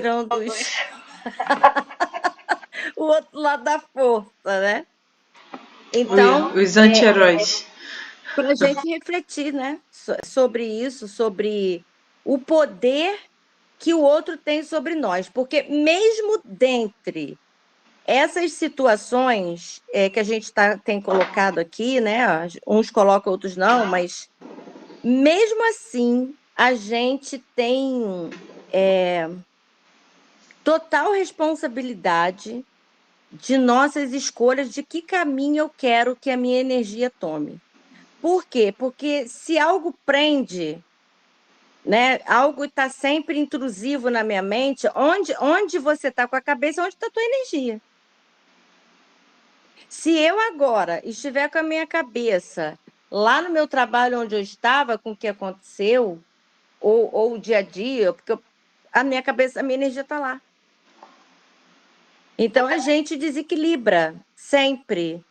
tirando o outro lado da força, né? Então, Os anti-heróis. para a gente refletir, né? Sobre isso, sobre o poder que o outro tem sobre nós. Porque mesmo dentre essas situações que a gente tem colocado aqui, né? Uns colocam, outros não, mas mesmo assim, a gente tem total responsabilidade de nossas escolhas, de que caminho eu quero que a minha energia tome. Por quê? Porque se algo prende, né? Algo está sempre intrusivo na minha mente, onde você está com a cabeça, onde está a tua energia. Se eu agora estiver com a minha cabeça lá no meu trabalho onde eu estava, com o que aconteceu, ou o dia a dia, porque a minha cabeça, a minha energia está lá. Então a gente desequilibra sempre,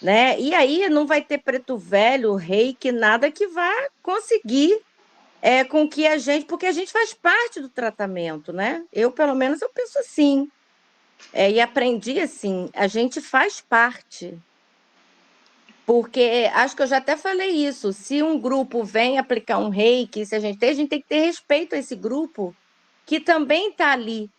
né? E aí não vai ter preto velho, reiki, nada que vá conseguir com que a gente, porque a gente faz parte do tratamento, né? Eu, pelo menos, eu penso assim. E aprendi assim, a gente faz parte. Porque acho que eu já até falei isso. Se um grupo vem aplicar um reiki, se a gente tem que ter respeito a esse grupo que também está ali,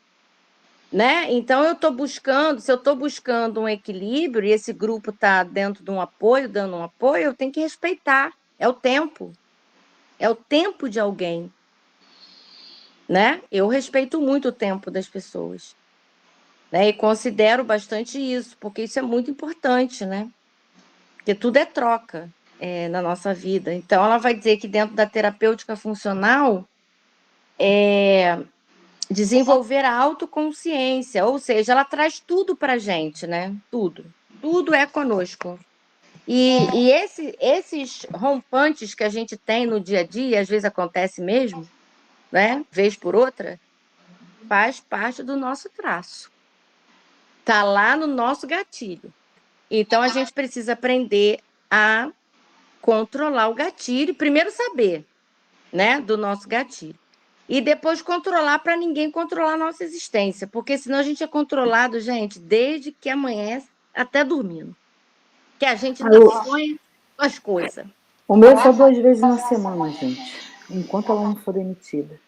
né? Então eu estou buscando, se eu estou buscando um equilíbrio e esse grupo está dentro de um apoio, dando um apoio, eu tenho que respeitar. É o tempo de alguém, né? Eu respeito muito o tempo das pessoas, né? E considero bastante isso, porque isso é muito importante, né? Porque tudo é troca na nossa vida. Então, ela vai dizer que dentro da terapêutica funcional, desenvolver a autoconsciência, ou seja, ela traz tudo para a gente, né? Tudo. Tudo é conosco. E esses rompantes que a gente tem no dia a dia, às vezes acontece mesmo, né? Vez por outra, faz parte do nosso traço. Está lá no nosso gatilho. Então, a gente precisa aprender a controlar o gatilho, primeiro saber, né, do nosso gatilho. E depois controlar para ninguém controlar a nossa existência, porque senão a gente é controlado, gente, desde que amanhece até dormindo. Que a gente ainda sonha com as coisas. O meu é só 2 vezes na semana, gente. Enquanto ela não for demitida.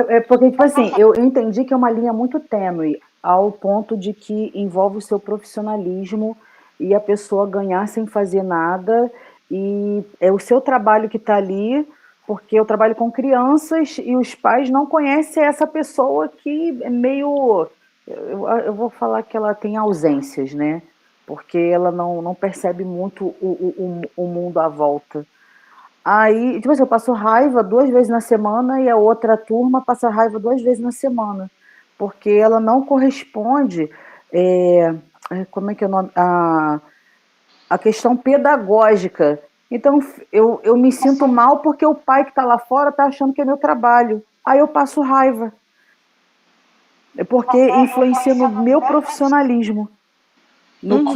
É porque, tipo assim, eu entendi que é uma linha muito tênue, ao ponto de que envolve o seu profissionalismo e a pessoa ganhar sem fazer nada, e é o seu trabalho que está ali, porque eu trabalho com crianças e os pais não conhecem essa pessoa que é meio... Eu vou falar que ela tem ausências, né? Porque ela não percebe muito o mundo à volta. Aí, tipo assim, eu passo raiva 2 vezes na semana e a outra turma passa raiva 2 vezes na semana, porque ela não corresponde, como é que é o nome? A questão pedagógica. Então, eu me sinto mal porque o pai que está lá fora está achando que é meu trabalho. Aí eu passo raiva. É porque influencia no meu profissionalismo. No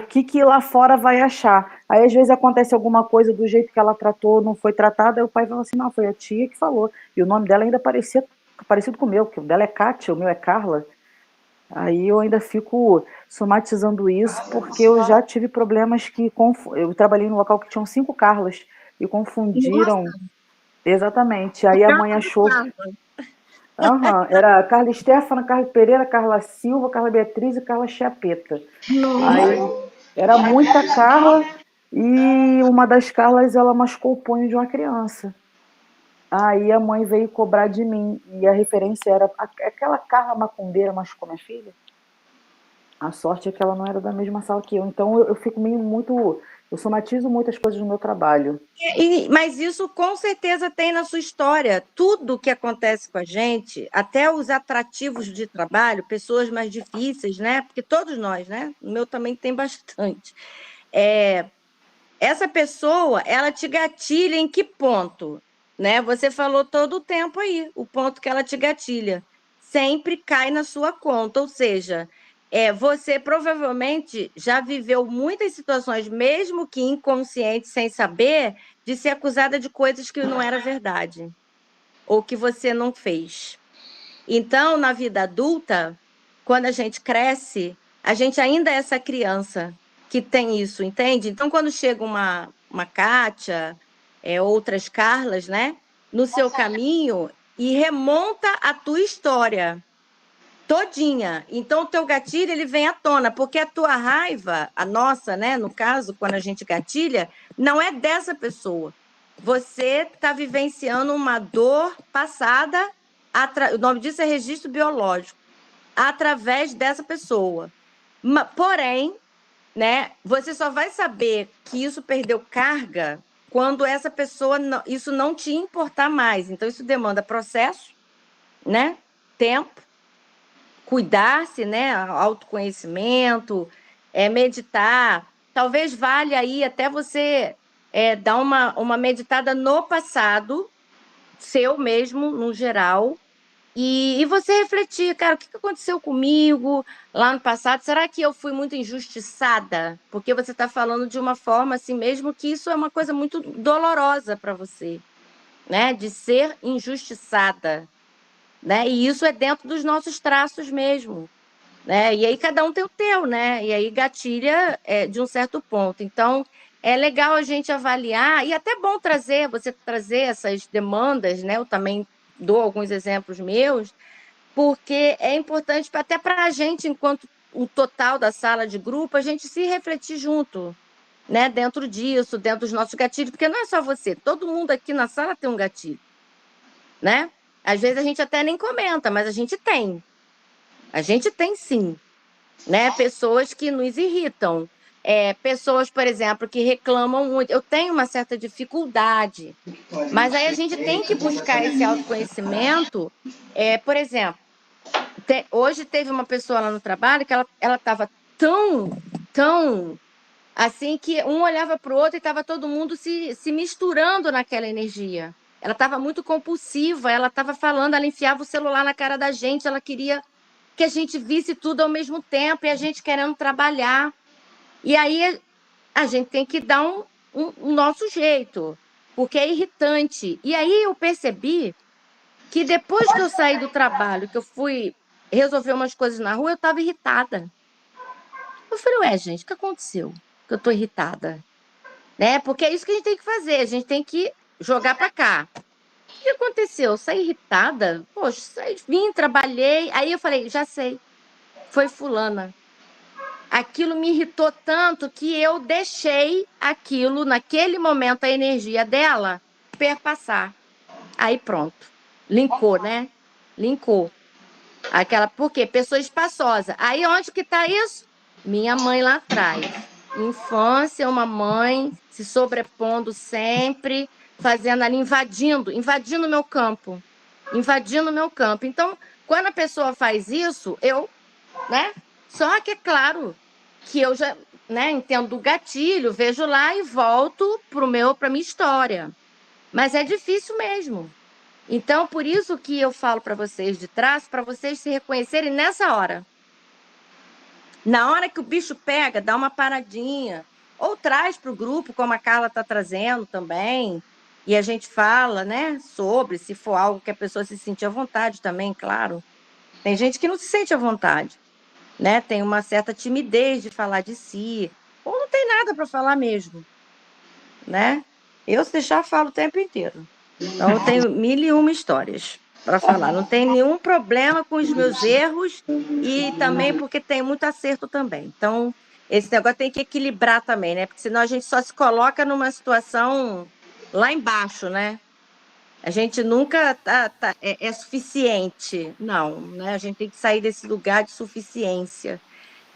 que lá fora vai achar. Aí às vezes acontece alguma coisa do jeito que ela tratou, não foi tratada, aí o pai fala assim, não, foi a tia que falou. E o nome dela ainda parecia parecido com o meu, que o dela é Kátia, o meu é Carla. Aí eu ainda fico somatizando isso, porque eu já tive problemas que... Eu trabalhei num local que tinham 5 Carlas, e confundiram... Nossa. Exatamente. Aí a mãe achou... Era Carla Stefana, Carla Pereira, Carla Silva, Carla Beatriz e Carla Chiapeta. Aí era muita Carla e uma das Carlas ela machucou o punho de uma criança. Aí a mãe veio cobrar de mim e a referência era aquela Carla macumbeira machucou minha filha. A sorte é que ela não era da mesma sala que eu, então eu fico eu somatizo muitas coisas no meu trabalho. Mas isso com certeza tem na sua história. Tudo que acontece com a gente, até os atrativos de trabalho, pessoas mais difíceis, né? Porque todos nós, né? O meu também tem bastante. Essa pessoa, ela te gatilha em que ponto? Né? Você falou todo o tempo aí, o ponto que ela te gatilha. Sempre cai na sua conta, ou seja, você provavelmente já viveu muitas situações, mesmo que inconsciente, sem saber, de ser acusada de coisas que não era verdade. ou que você não fez. Então, na vida adulta, quando a gente cresce, a gente ainda é essa criança que tem isso, entende? Então, quando chega uma Kátia, outras Carlas, né, no seu caminho e remonta a tua história todinha. Então, o teu gatilho, ele vem à tona, porque a tua raiva, a nossa, né, no caso, quando a gente gatilha, não é dessa pessoa. Você está vivenciando uma dor passada, o nome disso é registro biológico, através dessa pessoa. Porém, né, você só vai saber que isso perdeu carga quando essa pessoa, isso não te importar mais. Então, isso demanda processo, né, tempo, cuidar-se, né, autoconhecimento, meditar. Talvez valha aí até você dar uma meditada no passado, seu mesmo, no geral, e você refletir, cara, o que aconteceu comigo lá no passado? Será que eu fui muito injustiçada? Porque você está falando de uma forma assim mesmo que isso é uma coisa muito dolorosa para você, né? De ser injustiçada, né? E isso é dentro dos nossos traços mesmo, né? E aí cada um tem o teu, né? E aí gatilha de um certo ponto. Então, é legal a gente avaliar, e até bom você trazer essas demandas, né? Eu também dou alguns exemplos meus, porque é importante até para a gente, enquanto o total da sala de grupo, a gente se refletir junto, né? Dentro disso, dentro dos nossos gatilhos, porque não é só você, todo mundo aqui na sala tem um gatilho, né? Às vezes a gente até nem comenta, mas a gente tem. A gente tem sim, né? Pessoas que nos irritam. Pessoas, por exemplo, que reclamam muito. Eu tenho uma certa dificuldade, mas aí a gente tem que buscar esse autoconhecimento. Por exemplo, hoje teve uma pessoa lá no trabalho que ela estava tão assim que um olhava para o outro e estava todo mundo se misturando naquela energia. Ela estava muito compulsiva, ela estava falando, ela enfiava o celular na cara da gente, ela queria que a gente visse tudo ao mesmo tempo e a gente querendo trabalhar. E aí a gente tem que dar um nosso jeito, porque é irritante. E aí eu percebi que depois que eu saí do trabalho, que eu fui resolver umas coisas na rua, eu estava irritada. Eu falei, ué, gente, o que aconteceu? Que eu estou irritada. Né? Porque é isso que a gente tem que fazer, a gente tem que jogar para cá. O que aconteceu? Eu saí irritada? Poxa, vim, trabalhei. Aí eu falei, já sei, foi fulana. Aquilo me irritou tanto que eu deixei aquilo, naquele momento, a energia dela perpassar. Aí pronto. Linkou, né? Linkou. Por quê? Pessoa espaçosa. Aí onde que tá isso? Minha mãe lá atrás. Infância, uma mãe se sobrepondo sempre, fazendo ali, invadindo o meu campo. Invadindo o meu campo. Então, quando a pessoa faz isso, né? Só que é claro que eu já, né, entendo o gatilho, vejo lá e volto para minha história. Mas é difícil mesmo. Então, por isso que eu falo para vocês de trás, para vocês se reconhecerem nessa hora. Na hora que o bicho pega, dá uma paradinha. Ou traz para o grupo, como a Carla está trazendo também. E a gente fala, né, sobre, se for algo que a pessoa se sentir à vontade também, claro. Tem gente que não se sente à vontade, né? Tem uma certa timidez de falar de si. Ou não tem nada para falar mesmo, né? Eu, se deixar, falo o tempo inteiro. Então, eu tenho 1001 histórias para falar. Não tem nenhum problema com os meus erros e também porque tem muito acerto também. Então, esse negócio tem que equilibrar também, né? Porque senão a gente só se coloca numa situação lá embaixo, né? A gente nunca é suficiente. Não, né? A gente tem que sair desse lugar de suficiência.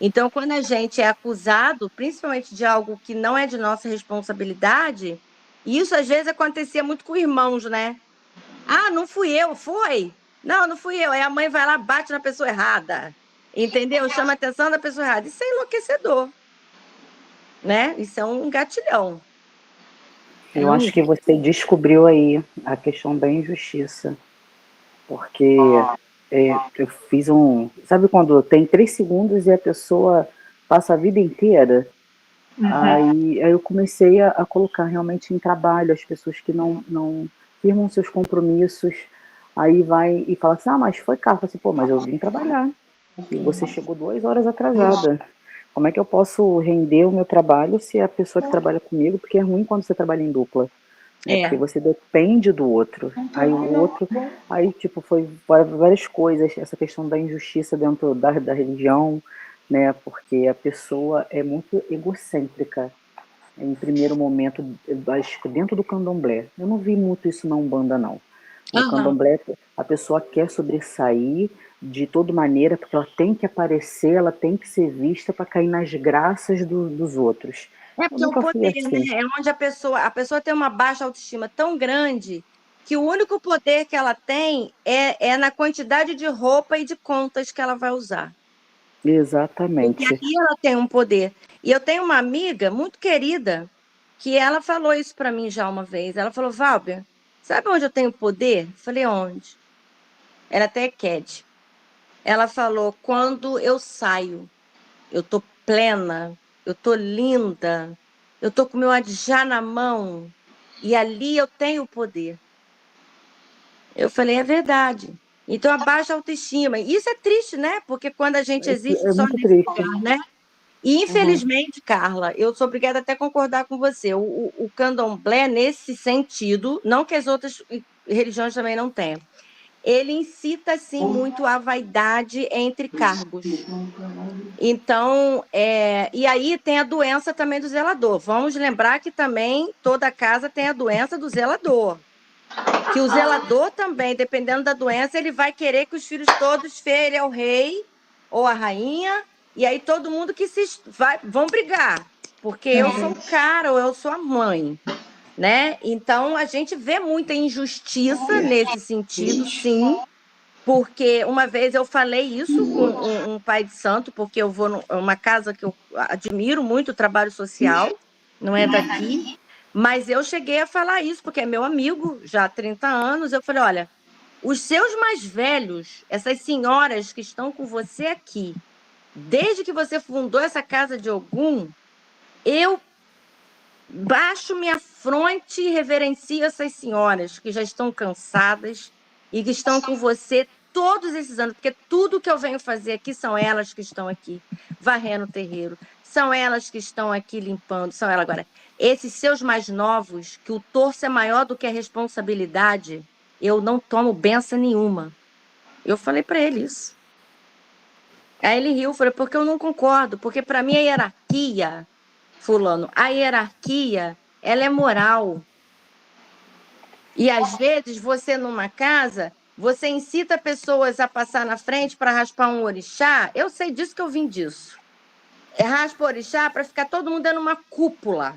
Então, quando a gente é acusado, principalmente de algo que não é de nossa responsabilidade, e isso às vezes acontecia muito com irmãos, né? Ah, não fui eu, foi? Não, não fui eu. Aí a mãe vai lá, bate na pessoa errada. Entendeu? Chama a atenção da pessoa errada. Isso é enlouquecedor, né? Isso é um gatilhão. Eu acho que você descobriu aí a questão da injustiça. Porque eu fiz Sabe quando tem 3 segundos e a pessoa passa a vida inteira? Aí eu comecei a colocar realmente em trabalho as pessoas que não firmam seus compromissos, Aí vai e fala assim, mas foi caro. Eu falo assim, pô, mas eu vim trabalhar. E você chegou 2 horas atrasada. Como é que eu posso render o meu trabalho se a pessoa que trabalha comigo, porque é ruim quando você trabalha em dupla, né? Porque você depende do outro. Aí o outro, aí tipo, foi várias coisas, essa questão da injustiça dentro da religião, né? Porque a pessoa é muito egocêntrica. Em primeiro momento, acho que dentro do candomblé. Eu não vi muito isso na Umbanda, não. No Aham. candomblé, a pessoa quer sobressair de toda maneira, porque ela tem que aparecer, ela tem que ser vista para cair nas graças dos outros. É Eu porque é o nunca fui poder, né? assim. É onde a pessoa tem uma baixa autoestima tão grande que o único poder que ela tem é na quantidade de roupa e de contas que ela vai usar. Porque Exatamente. ali ela tem um poder. E eu tenho uma amiga muito querida que ela falou isso para mim já uma vez. Ela falou, Valber, sabe onde eu tenho poder? Eu falei, onde? Ela até é Ked. Ela falou, quando eu saio, eu tô plena, eu tô linda, eu tô com meu adjá na mão e ali eu tenho poder. Eu falei, é verdade. Então a baixa autoestima. Isso é triste, né? Porque quando a gente existe É só muito nesse triste. lugar, né? E Uhum. infelizmente, Carla, eu sou obrigada até a concordar com você. O candomblé, nesse sentido, não que as outras religiões também não tenham, ele incita, sim, muito a vaidade entre cargos. Então, e aí tem a doença também do zelador. Vamos lembrar que também toda casa tem a doença do zelador. Que o zelador também, dependendo da doença, ele vai querer que os filhos todos ele é o rei ou a rainha, e aí todo mundo que vão brigar, porque eu sou o cara ou eu sou a mãe, né? Então a gente vê muita injustiça nesse sentido, sim, porque uma vez eu falei isso com um pai de santo, porque eu vou numa casa que eu admiro muito o trabalho social, não é daqui, mas eu cheguei a falar isso, porque é meu amigo, já há 30 anos. Eu falei: olha, os seus mais velhos, essas senhoras que estão com você aqui, desde que você fundou essa casa de Ogum, eu baixo minha fronte e reverencio essas senhoras que já estão cansadas e que estão com você todos esses anos, porque tudo que eu venho fazer aqui são elas que estão aqui varrendo o terreiro, são elas que estão aqui limpando, são elas agora. Esses seus mais novos, que o torço é maior do que a responsabilidade, eu não tomo benção nenhuma. Eu falei para ele isso. Aí ele riu, falei, porque eu não concordo, porque para mim a hierarquia, fulano, a hierarquia, ela é moral. E às vezes você numa casa, você incita pessoas a passar na frente para raspar um orixá. Eu sei disso que eu vim disso. Raspa o orixá para ficar todo mundo dando uma cúpula.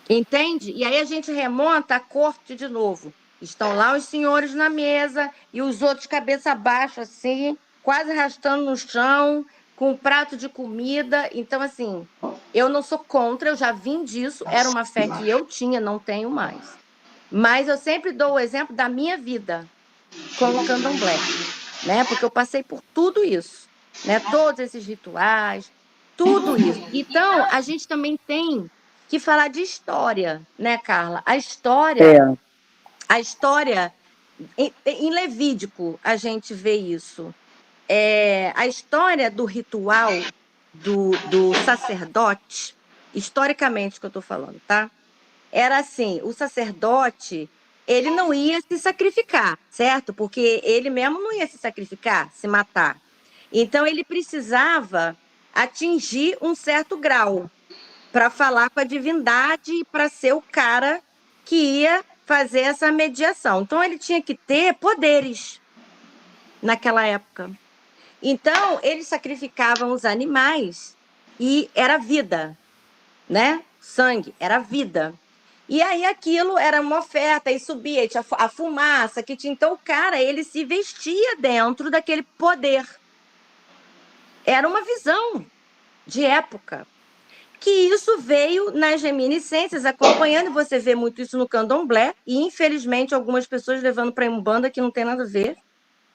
Entende? E aí a gente remonta a corte de novo. Estão lá os senhores na mesa e os outros cabeça baixa, assim, quase arrastando no chão, com um prato de comida. Então, assim, eu não sou contra, eu já vim disso, era uma fé que eu tinha, não tenho mais. Mas eu sempre dou o exemplo da minha vida com o candomblé, né? Porque eu passei por tudo isso, né? Todos esses rituais, tudo isso. Então, a gente também tem que falar de história, né, Carla? É, A história em Levídico a gente vê isso. A história do ritual do sacerdote, historicamente que eu estou falando, tá? Era assim, o sacerdote, ele não ia se sacrificar, certo? Porque ele mesmo não ia se sacrificar, se matar. Então ele precisava atingir um certo grau para falar com a divindade e para ser o cara que ia fazer essa mediação. Então ele tinha que ter poderes naquela época. Então eles sacrificavam os animais e era vida, né? Sangue, era vida. E aí aquilo era uma oferta, e subia, e tinha a fumaça que tinha. Então o cara, ele se vestia dentro daquele poder. Era uma visão de época. Que isso veio nas reminiscências, acompanhando, e você vê muito isso no candomblé, e infelizmente algumas pessoas levando para a Umbanda que não tem nada a ver,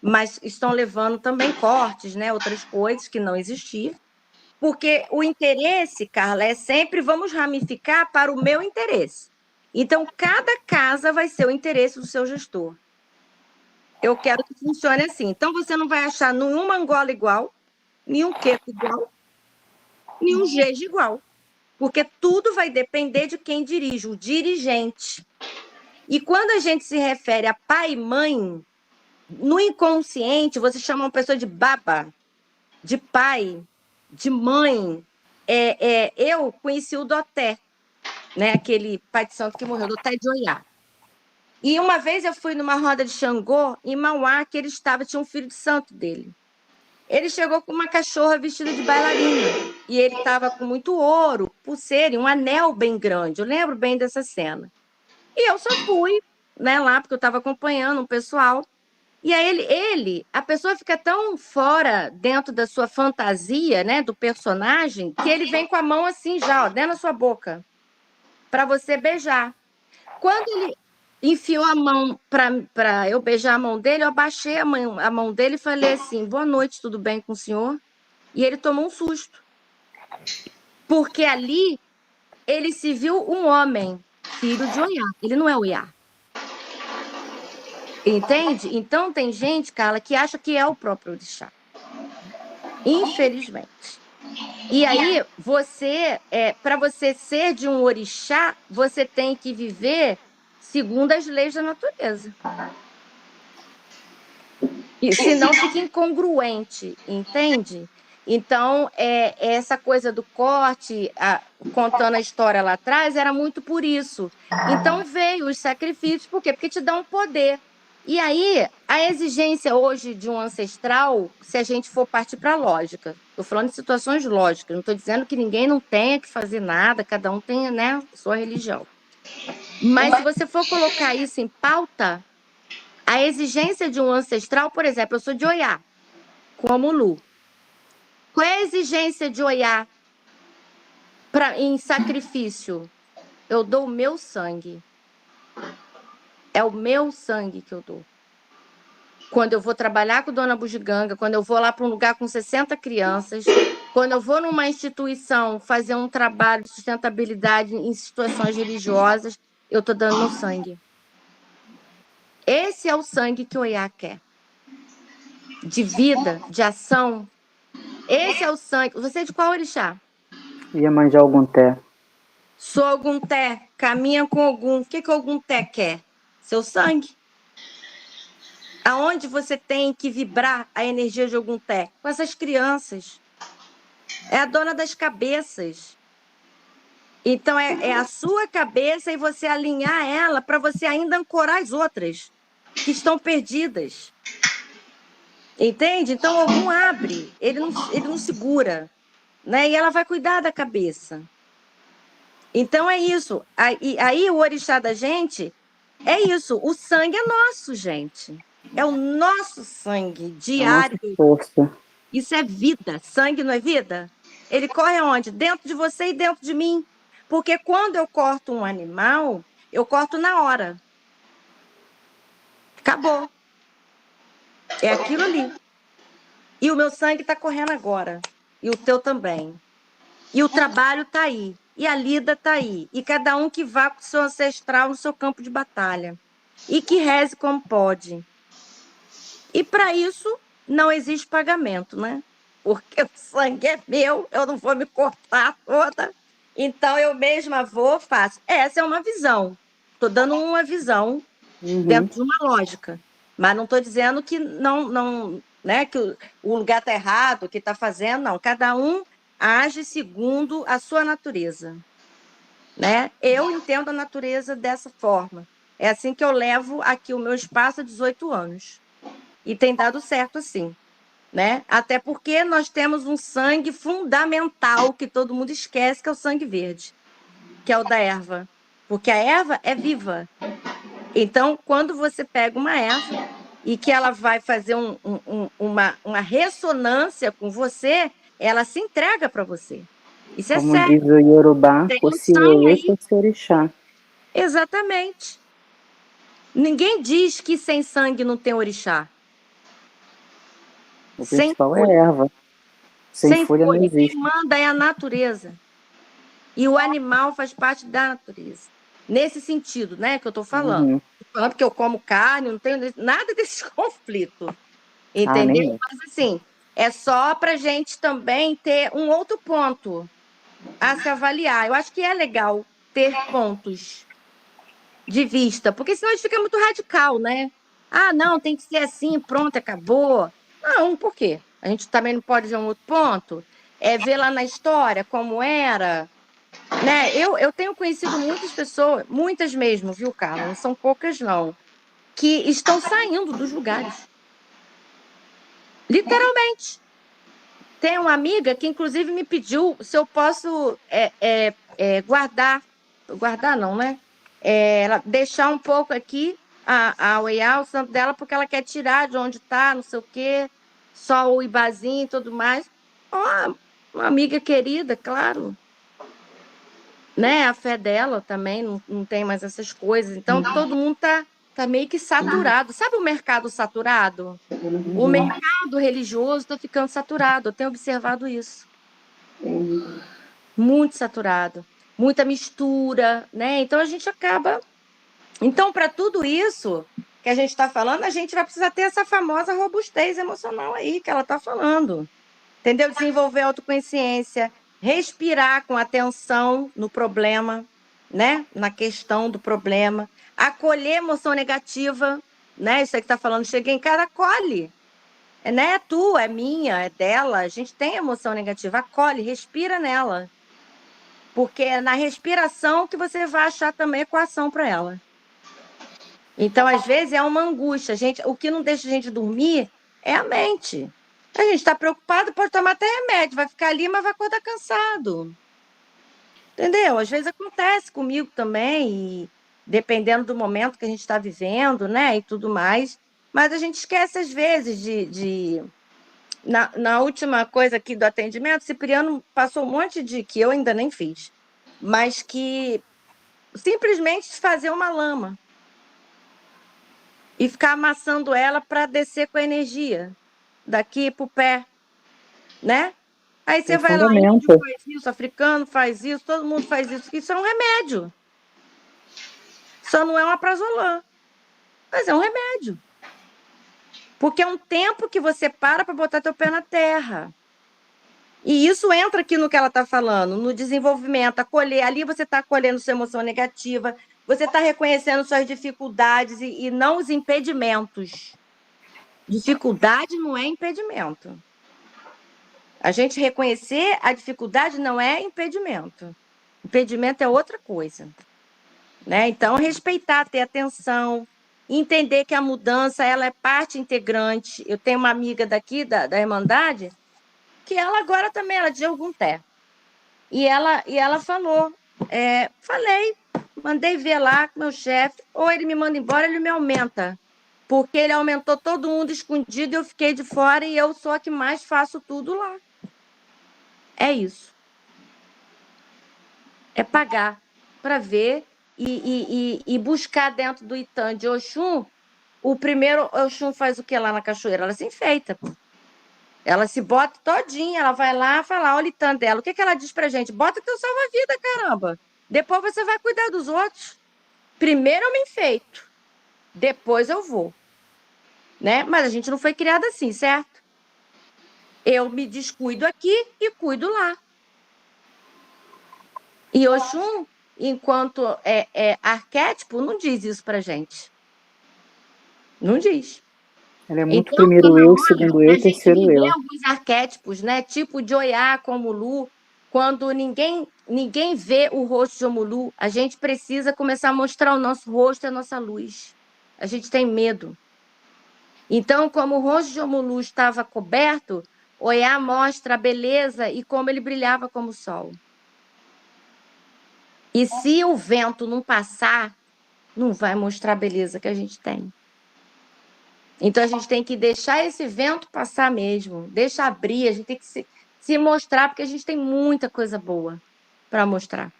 mas estão levando também cortes, né, outras coisas que não existiam. Porque o interesse, Carla, é sempre vamos ramificar para o meu interesse. Então, cada casa vai ser o interesse do seu gestor. Eu quero que funcione assim. Então, você não vai achar nenhuma Angola igual, nenhum queco igual, nenhum jeje igual. Porque tudo vai depender de quem dirige, o dirigente. E quando a gente se refere a pai e mãe, no inconsciente, você chama uma pessoa de baba, de pai, de mãe. Eu conheci o Doté, né? Aquele pai de santo que morreu, Doté de Oiá. E uma vez eu fui numa roda de Xangô, em Mauá, que ele tinha um filho de santo dele. Ele chegou com uma cachorra vestida de bailarina. E ele estava com muito ouro, pulseira e um anel bem grande. Eu lembro bem dessa cena. E eu só fui, né, lá, porque eu estava acompanhando um pessoal. E aí a pessoa fica tão fora dentro da sua fantasia, né, do personagem, que ele vem com a mão assim já, ó, dentro da sua boca, para você beijar. Quando ele enfiou a mão para eu beijar a mão dele, eu abaixei a mão dele e falei assim: boa noite, tudo bem com o senhor? E ele tomou um susto. Porque ali ele se viu um homem, filho de Oiá. Ele não é Oiá. Entende? Então tem gente, Carla, que acha que é o próprio orixá. Infelizmente. E aí, para você ser de um orixá, você tem que viver segundo as leis da natureza. E senão fica incongruente, entende? Então, essa coisa do corte, contando a história lá atrás, era muito por isso. Então, veio os sacrifícios, por quê? Porque te dá um poder. E aí, a exigência hoje de um ancestral, se a gente for partir para a lógica, estou falando de situações lógicas, não estou dizendo que ninguém não tenha que fazer nada, cada um tem, né, sua religião. Mas se você for colocar isso em pauta, a exigência de um ancestral, por exemplo, eu sou de Oiá, como Lu. Qual é a exigência de Oiá em sacrifício? Eu dou o meu sangue. É o meu sangue que eu dou. Quando eu vou trabalhar com Dona Bugiganga, quando eu vou lá para um lugar com 60 crianças, quando eu vou numa instituição fazer um trabalho de sustentabilidade em situações religiosas, eu estou dando meu sangue. Esse é o sangue que o Oiá quer. De vida, de ação. Esse é o sangue. Você é de qual orixá? Iemanjá Ogunté. Sou Ogunté, caminha com Ogum. O que Ogunté quer? Seu sangue. Aonde você tem que vibrar a energia de Ogunté? Com essas crianças. É a dona das cabeças. Então, é a sua cabeça e você alinhar ela para você ainda ancorar as outras que estão perdidas. Entende? Então, Ogum abre, ele não segura. Né? E ela vai cuidar da cabeça. Então, é isso. Aí o orixá da gente é isso. O sangue é nosso, gente. É o nosso sangue diário. A nossa força. Isso é vida. Sangue não é vida? Ele corre aonde? Dentro de você e dentro de mim. Porque quando eu corto um animal, eu corto na hora. Acabou. É aquilo ali. E o meu sangue está correndo agora. E o teu também. E o trabalho está aí. E a lida está aí. E cada um que vá com o seu ancestral no seu campo de batalha. E que reze como pode. E para isso, não existe pagamento, né? Porque o sangue é meu, eu não vou me cortar toda. Então, eu mesma faço. Essa é uma visão. Estou dando uma visão dentro de uma lógica. Mas não estou dizendo que não, né, que o lugar está errado, que está fazendo, não. Cada um age segundo a sua natureza. Né? Eu entendo a natureza dessa forma. É assim que eu levo aqui o meu espaço há 18 anos. E tem dado certo assim. Né? Até porque nós temos um sangue fundamental que todo mundo esquece, que é o sangue verde, que é o da erva. Porque a erva é viva. Então, quando você pega uma erva e que ela vai fazer uma ressonância com você, ela se entrega para você. Isso Como é sério. diz o Yorubá, Tem Ociweye, Ociorixá. Exatamente. Ninguém diz que sem sangue não tem orixá. O principal é erva. Sem folha não existe. Quem manda é a natureza. E o animal faz parte da natureza. Nesse sentido, né, que eu estou falando. Uhum. Falando porque eu como carne, não tenho nada desses conflitos, Ah, nem entendeu? eu. Mas, assim, é só para a gente também ter um outro ponto a se avaliar. Eu acho que é legal ter pontos de vista, porque senão a gente fica muito radical, né? Ah, não, tem que ser assim, pronto, acabou. Não, por quê? A gente também não pode ver um outro ponto? É ver lá na história como era, né? Eu tenho conhecido muitas pessoas, muitas mesmo, viu, Carla? Não são poucas, não, que estão saindo dos lugares. Literalmente. Tem uma amiga que, inclusive, me pediu se eu posso guardar não, né? Deixar um pouco aqui a Way Out, o santo dela, porque ela quer tirar de onde está, não sei o quê, só o Ibazinho e tudo mais. Ó, uma amiga querida, claro. Né? A fé dela também não tem mais essas coisas. Então, todo mundo tá meio que saturado. Sabe o mercado saturado? O mercado religioso está ficando saturado. Eu tenho observado isso. Muito saturado. Muita mistura, né? Então, a gente acaba... Então, para tudo isso que a gente está falando, a gente vai precisar ter essa famosa robustez emocional aí que ela está falando. Entendeu? Desenvolver autoconsciência, respirar com atenção no problema, né? Na questão do problema, acolher emoção negativa, né? Isso aí que está falando, cheguei em casa, acolhe. Né? É tua, é minha, é dela. A gente tem emoção negativa, acolhe, respira nela. Porque é na respiração que você vai achar também equação para ela. Então, às vezes, é uma angústia. O que não deixa a gente dormir é a mente. A gente está preocupado, pode tomar até remédio, vai ficar ali, mas vai acordar cansado. Entendeu? Às vezes acontece comigo também, e dependendo do momento que a gente está vivendo, né? E tudo mais. Mas a gente esquece, às vezes, Na última coisa aqui do atendimento, Cipriano passou um monte de que eu ainda nem fiz, mas que simplesmente fazer uma lama e ficar amassando ela para descer com a energia daqui para o pé, né? Aí você É vai lá, índio fundamento. faz isso, africano faz isso, todo mundo faz isso. Isso é um remédio. Só não é uma prazolam, mas é um remédio. Porque é um tempo que você para botar teu pé na terra. E isso entra aqui no que ela está falando, no desenvolvimento, acolher. Ali você está acolhendo sua emoção negativa, você está reconhecendo suas dificuldades e não os impedimentos. Dificuldade não é impedimento. A gente reconhecer a dificuldade não é impedimento. Impedimento é outra coisa. Né? Então, respeitar, ter atenção, entender que a mudança ela é parte integrante. Eu tenho uma amiga daqui, da Irmandade, que ela agora também, ela é de Ogum-Té. E ela falou, mandei ver lá com meu chefe, ou ele me manda embora, ele me aumenta. Porque ele aumentou todo mundo escondido, eu fiquei de fora e eu sou a que mais faço tudo lá. É isso. É pagar para ver e buscar dentro do Itã de Oxum. O primeiro Oxum faz o que lá na cachoeira? Ela se enfeita. Ela se bota todinha, ela vai lá falar, olha o Itã dela. O que ela diz pra gente? Bota teu salva-vida, caramba. Depois você vai cuidar dos outros. Primeiro eu me enfeito, depois eu vou. Né? Mas a gente não foi criada assim, certo? Eu me descuido aqui e cuido lá. E Oxum, enquanto arquétipo, não diz isso pra gente. Não diz. Ela é muito Então, primeiro eu, segundo para eu, a gente terceiro viver eu. alguns arquétipos, né? Tipo de Oiá, como Lu, quando ninguém vê o rosto de Omulu, a gente precisa começar a mostrar o nosso rosto e a nossa luz. A gente tem medo. Então, como o rosto de Omulu estava coberto, Oiá mostra a beleza e como ele brilhava como o sol. E se o vento não passar, não vai mostrar a beleza que a gente tem. Então, a gente tem que deixar esse vento passar mesmo, deixa abrir, a gente tem que se mostrar, porque a gente tem muita coisa boa para mostrar.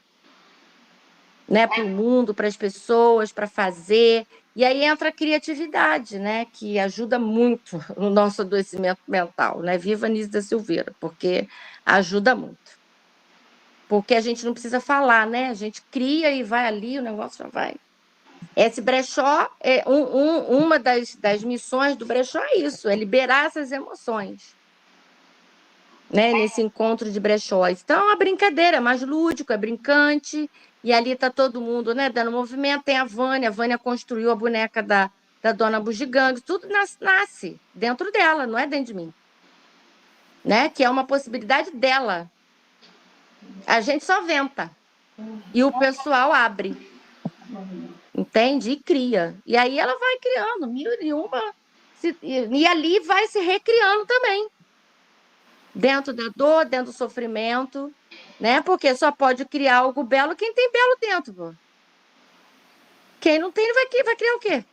Né? Para o mundo, para as pessoas, para fazer. E aí entra a criatividade, né? Que ajuda muito no nosso adoecimento mental. Né? Viva Anísio da Silveira, porque ajuda muito. porque a gente não precisa falar, né? A gente cria e vai ali, o negócio já vai. Esse brechó, uma das missões do brechó é isso, é liberar essas emoções, né? Nesse encontro de brechós. Então, é uma brincadeira, é mais lúdico, é brincante, e ali tá todo mundo, né, dando movimento. Tem a Vânia construiu a boneca da Dona Bugiganga, tudo nasce dentro dela, não é dentro de mim, né? Que é uma possibilidade dela. A gente só venta, e o pessoal abre. Entende? E cria. E aí ela vai criando mil e uma. E ali vai se recriando também. Dentro da dor, dentro do sofrimento, né? Porque só pode criar algo belo quem tem belo dentro, pô. Quem não tem vai criar o quê?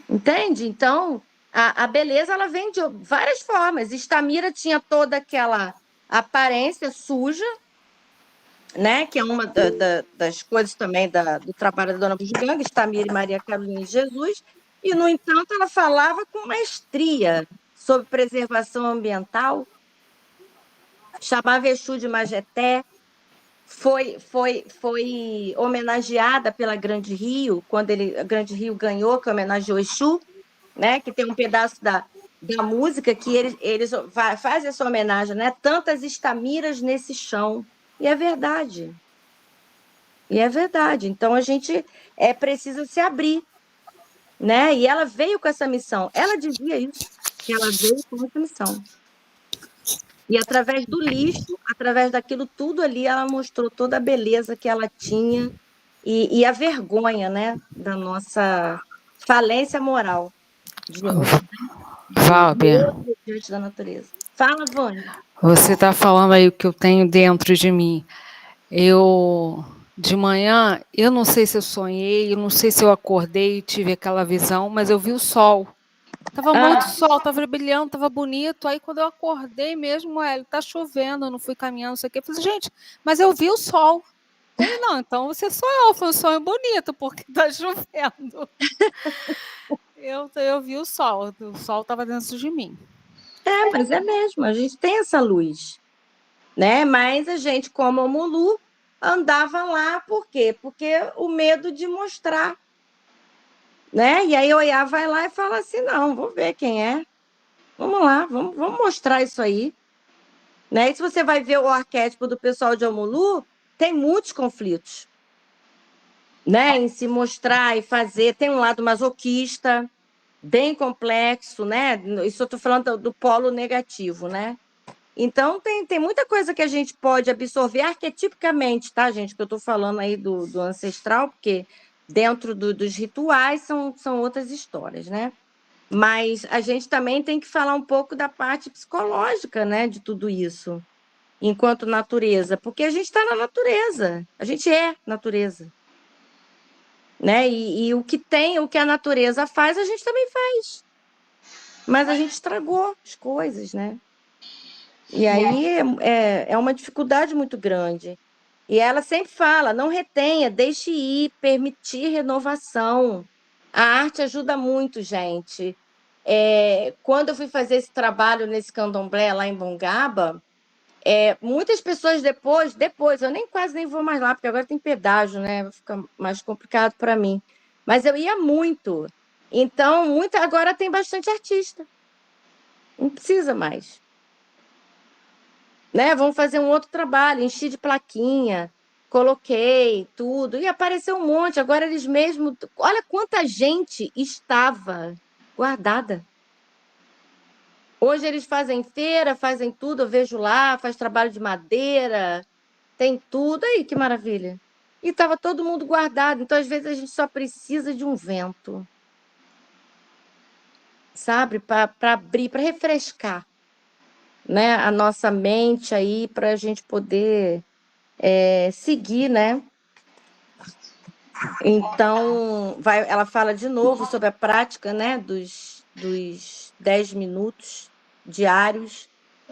Entende? Então, a beleza ela vem de várias formas. Estamira tinha toda aquela aparência suja, né? Que é uma das coisas também do trabalho da Dona Bugiganga, Estamira e Maria Carolina de Jesus, e, no entanto, ela falava com maestria sobre preservação ambiental, chamava Exu de Majeté, foi homenageada pela Grande Rio, quando a Grande Rio ganhou, que homenageou Exu, né? Que tem um pedaço da música que eles fazem essa homenagem, né? Tantas estamiras nesse chão. E é verdade. E é verdade. Então a gente precisa se abrir, né? E ela veio com essa missão. Ela dizia isso, que ela veio com essa missão. E através do lixo, através daquilo tudo ali, ela mostrou toda a beleza que ela tinha e a vergonha, né, da nossa falência moral de Valber, outro diante da natureza. Fala, Vânia. você está falando aí o que eu tenho dentro de mim. De manhã, eu não sei se eu sonhei, eu não sei se eu acordei e tive aquela visão, mas eu vi o sol. Tava muito sol, tava brilhando, tava bonito. Aí quando eu acordei mesmo, ele tá chovendo, eu não fui caminhando, não sei o quê. Eu falei, gente, mas eu vi o sol. Ele, não, então você sonhou, foi um sonho bonito, porque tá chovendo. Eu vi o sol tava dentro de mim. Mas é mesmo, a gente tem essa luz, né? Mas a gente, como o Mulu, andava lá, por quê? Porque o medo de mostrar, né? E aí o Oiá vai lá e fala assim, não, vou ver quem é. Vamos lá, vamos mostrar isso aí. Né? E se você vai ver o arquétipo do pessoal de Omulu, tem muitos conflitos, né? Em se mostrar e fazer. Tem um lado masoquista, bem complexo, né? Isso eu estou falando do polo negativo, né? Então, tem muita coisa que a gente pode absorver arquetipicamente, tá, gente? Que eu estou falando aí do ancestral, porque dentro dos rituais são outras histórias, né? Mas a gente também tem que falar um pouco da parte psicológica, né, de tudo isso, enquanto natureza, porque a gente está na natureza, a gente é natureza, né? E o que a natureza faz, a gente também faz. Mas a gente estragou as coisas, né? E aí é uma dificuldade muito grande. E ela sempre fala: não retenha, deixe ir, permitir renovação. A arte ajuda muito, gente. Quando eu fui fazer esse trabalho nesse candomblé lá em Bongaba, muitas pessoas depois, eu quase nem vou mais lá, porque agora tem pedágio, né? Fica mais complicado para mim. Mas eu ia muito. Então, agora tem bastante artista. Não precisa mais. Né? Vamos fazer um outro trabalho, enchi de plaquinha, coloquei tudo, e apareceu um monte. Agora eles mesmos. Olha quanta gente estava guardada. Hoje eles fazem feira, fazem tudo, eu vejo lá, faz trabalho de madeira, tem tudo. Aí, que maravilha. E estava todo mundo guardado. Então, às vezes, a gente só precisa de um vento, sabe? Para abrir, para refrescar, né? A nossa mente aí, para a gente poder seguir, né? Então, ela fala de novo sobre a prática, né? Dos 10 minutos diários.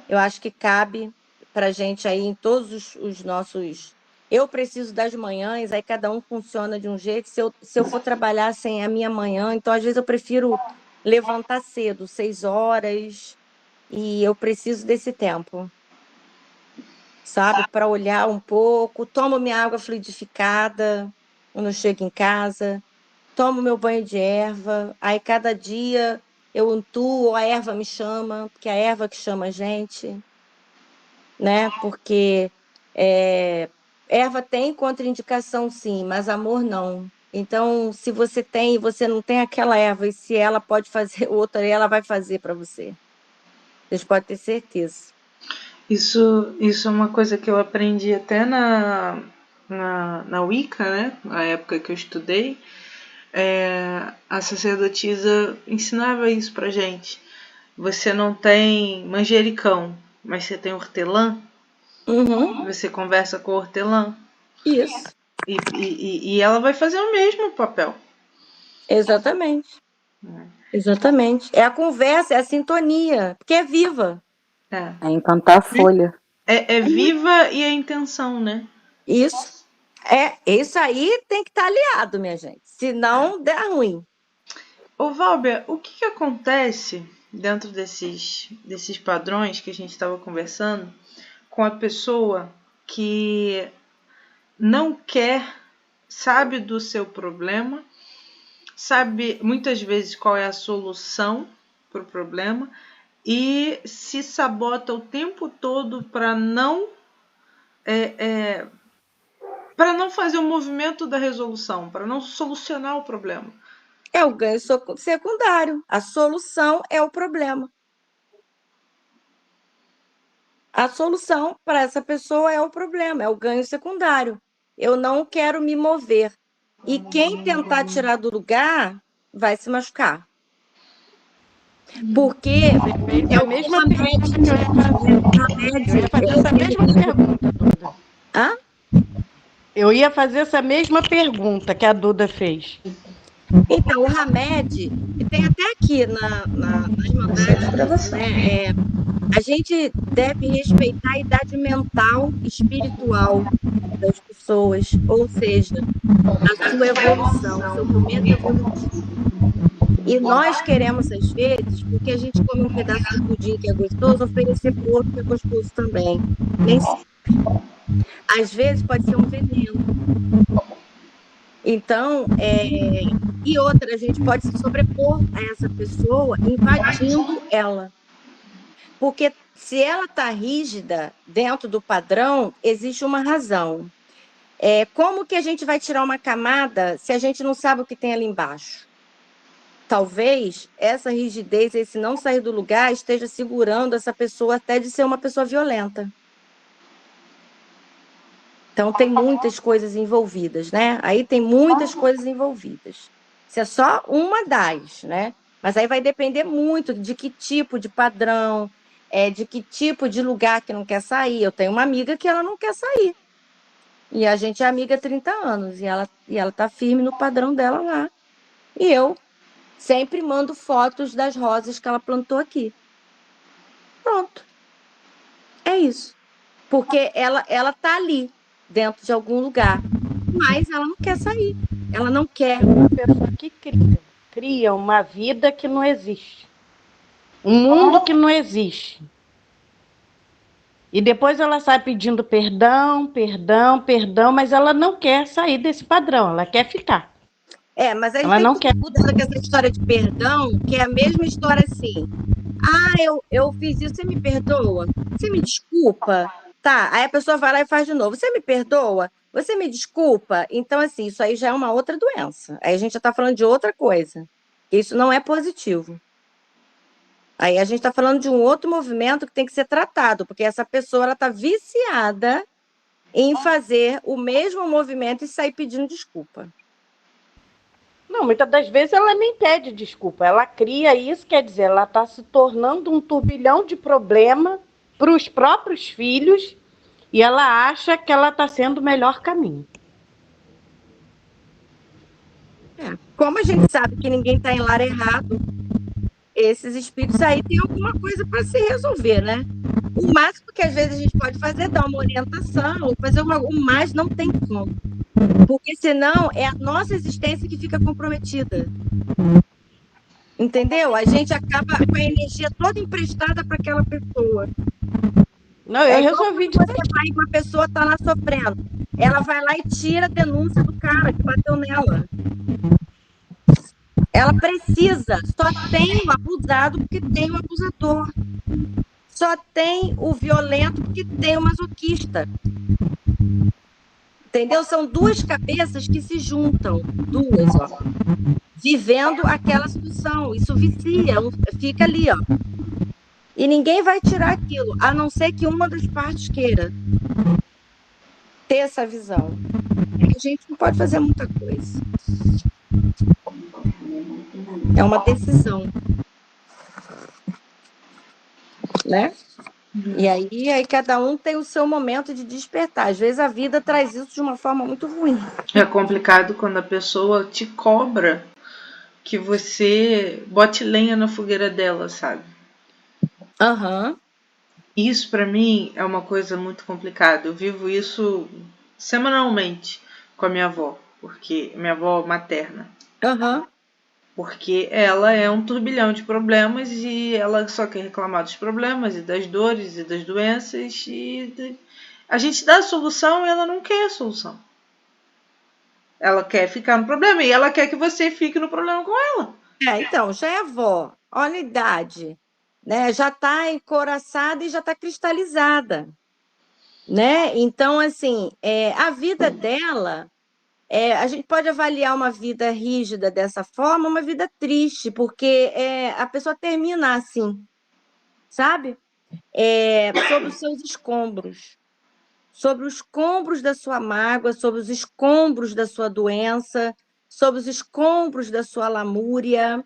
Eu acho que cabe para a gente aí em todos os nossos. Eu preciso das manhãs, aí cada um funciona de um jeito. Se eu for trabalhar sem a minha manhã, então às vezes eu prefiro levantar cedo, 6 horas, e eu preciso desse tempo. sabe? Para olhar um pouco, tomo minha água fluidificada quando eu chego em casa, tomo meu banho de erva, aí cada dia eu untuo, a erva me chama, porque é a erva que chama a gente, né? Porque erva tem contraindicação, sim, mas amor não. Então, se você tem e você não tem aquela erva, e se ela pode fazer outra, ela vai fazer para você. Vocês podem ter certeza. Isso é uma coisa que eu aprendi até na Wicca, né? Na época que eu estudei. A sacerdotisa ensinava isso pra gente. Você não tem manjericão, mas você tem hortelã. Uhum. Você conversa com a hortelã. Isso. E ela vai fazer o mesmo papel. Exatamente. Exatamente. É a conversa, é a sintonia, porque é viva. É encantar a folha. É viva e a intenção, né? Isso. Isso aí tem que estar aliado, minha gente. Senão, dá ruim. Ô, Valber, o que acontece dentro desses padrões que a gente estava conversando com a pessoa que não quer, sabe do seu problema, sabe muitas vezes qual é a solução para o problema e se sabota o tempo todo para não fazer o movimento da resolução, para não solucionar o problema? É o ganho secundário. A solução é o problema. A solução para essa pessoa é o problema, é o ganho secundário. Eu não quero me mover. E quem tentar tirar do lugar vai se machucar. Porque é a mesma pergunta que eu ia fazer essa mesma pergunta, Duda. Hã? Eu ia fazer essa mesma pergunta que a Duda fez. Então, o Hamed, tem até aqui nas Irmandades, né? A gente deve respeitar a idade mental, espiritual das pessoas, ou seja, a sua evolução, o seu momento evolutivo. E nós queremos, às vezes, porque a gente come um pedaço de pudim que é gostoso, oferecer para o outro que é gostoso também. Nem sempre. Às vezes pode ser um veneno. Então, e outra, a gente pode se sobrepor a essa pessoa invadindo ela. Porque se ela está rígida dentro do padrão, existe uma razão. Como que a gente vai tirar uma camada se a gente não sabe o que tem ali embaixo? Talvez essa rigidez, esse não sair do lugar, esteja segurando essa pessoa até de ser uma pessoa violenta. Então, tem muitas coisas envolvidas, né? Aí tem muitas coisas envolvidas. Isso é só uma das, né? Mas aí vai depender muito de que tipo de padrão, de que tipo de lugar que não quer sair. Eu tenho uma amiga que ela não quer sair. E a gente é amiga há 30 anos. E ela tá firme no padrão dela lá. E eu sempre mando fotos das rosas que ela plantou aqui. Pronto. É isso. Porque ela tá ali, dentro de algum lugar. Mas ela não quer sair. Ela não quer. É uma pessoa que cria uma vida que não existe. Um mundo que não existe. E depois ela sai pedindo perdão, mas ela não quer sair desse padrão, ela quer ficar. Mas a gente tem que mudar com essa história de perdão, que é a mesma história assim. Eu fiz isso, você me perdoa? Você me desculpa? Tá, aí a pessoa vai lá e faz de novo. Você me perdoa? Você me desculpa? Então, assim, isso aí já é uma outra doença. Aí a gente já está falando de outra coisa. Isso não é positivo. Aí a gente está falando de um outro movimento que tem que ser tratado, porque essa pessoa está viciada em fazer o mesmo movimento e sair pedindo desculpa. Não, muitas das vezes ela nem pede desculpa, ela cria isso, quer dizer, ela está se tornando um turbilhão de problema para os próprios filhos e ela acha que ela está sendo o melhor caminho. Como a gente sabe que ninguém está em lar errado, esses espíritos aí têm alguma coisa para se resolver, né? O máximo que às vezes a gente pode fazer é dar uma orientação, fazer o mais não tem como. Porque senão é a nossa existência que fica comprometida. Entendeu? A gente acaba com a energia toda emprestada para aquela pessoa. Não, É eu igual resolvi quando você vai, uma pessoa está lá sofrendo. Ela vai lá e tira a denúncia do cara que bateu nela. Ela precisa. Só tem o abusado porque tem o abusador. Só tem o violento porque tem o masoquista. Entendeu? São duas cabeças que se juntam. Duas, ó. Vivendo aquela situação. Isso vicia, fica ali, ó. E ninguém vai tirar aquilo, a não ser que uma das partes queira ter essa visão. A gente não pode fazer muita coisa. É uma decisão. Né? E aí cada um tem o seu momento de despertar. Às vezes a vida traz isso de uma forma muito ruim. É complicado quando a pessoa te cobra que você bote lenha na fogueira dela, sabe? Aham. Isso pra mim é uma coisa muito complicada. Eu vivo isso semanalmente com a minha avó, porque minha avó materna, Aham. porque ela é um turbilhão de problemas e ela só quer reclamar dos problemas e das dores e das doenças e a gente dá a solução e ela não quer a solução. Ela quer ficar no problema e ela quer que você fique no problema com ela. Então, já é avó, olha a idade, né? Já está encoraçada e já está cristalizada, né? Então, assim, a vida dela, a gente pode avaliar uma vida rígida dessa forma, uma vida triste, porque a pessoa termina assim, sabe? Sobre os seus escombros, sobre os escombros da sua mágoa, sobre os escombros da sua doença, sobre os escombros da sua lamúria.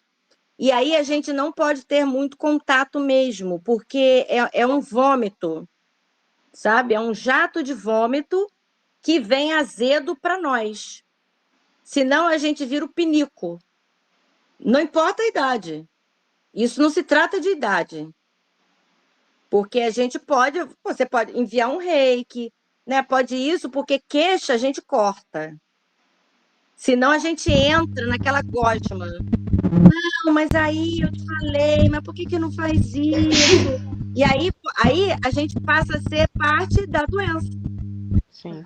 E aí a gente não pode ter muito contato mesmo, porque é um vômito, sabe? É um jato de vômito que vem azedo para nós. Senão a gente vira o pinico. Não importa a idade. Isso não se trata de idade. Porque você pode enviar um reiki, né? Pode isso, porque queixa a gente corta. Senão a gente entra naquela gosma. Não, mas aí eu te falei, mas por que não faz isso? E aí a gente passa a ser parte da doença. Sim.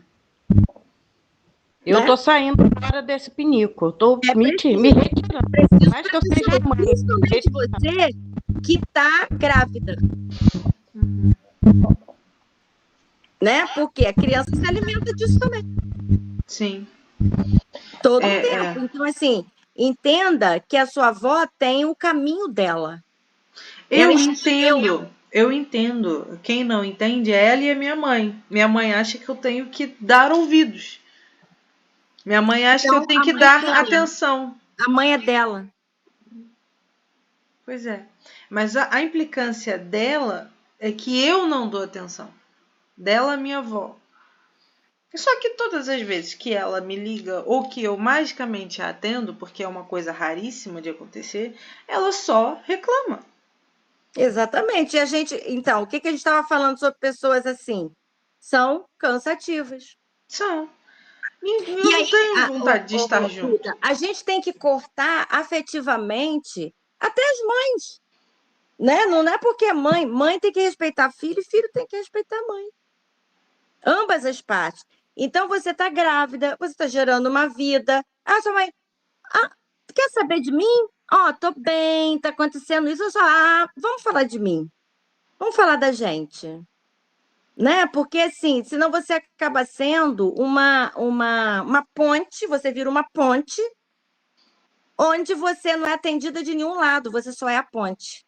Eu Né? tô saindo fora desse pinico. Eu tô me retirando. Preciso Mais que eu seja mãe. principalmente você que está grávida. Né? Porque a criança se alimenta disso também. Sim. Todo o tempo. Então, assim, entenda que a sua avó tem o caminho dela. Eu entendo. Quem não entende é ela e a minha mãe. Minha mãe acha que eu tenho que dar ouvidos. Minha mãe acha Então, que eu tenho que dar atenção. A mãe é dela. Pois é. Mas a implicância dela é que eu não dou atenção. Dela, minha avó. Só que todas as vezes que ela me liga ou que eu magicamente a atendo, porque é uma coisa raríssima de acontecer, ela só reclama. Exatamente. Então, o que a gente estava falando sobre pessoas assim? São cansativas. São. Eu não tenho vontade de estar junto. A gente tem que cortar afetivamente até as mães. Né? Não é porque é mãe tem que respeitar filho e filho tem que respeitar mãe. Ambas as partes. Então, você está grávida, você está gerando uma vida. Sua mãe, quer saber de mim? Tô bem, tá acontecendo isso. Eu só, vamos falar de mim. Vamos falar da gente. Né? Porque, assim, senão você acaba sendo uma ponte, você vira uma ponte, onde você não é atendida de nenhum lado, você só é a ponte.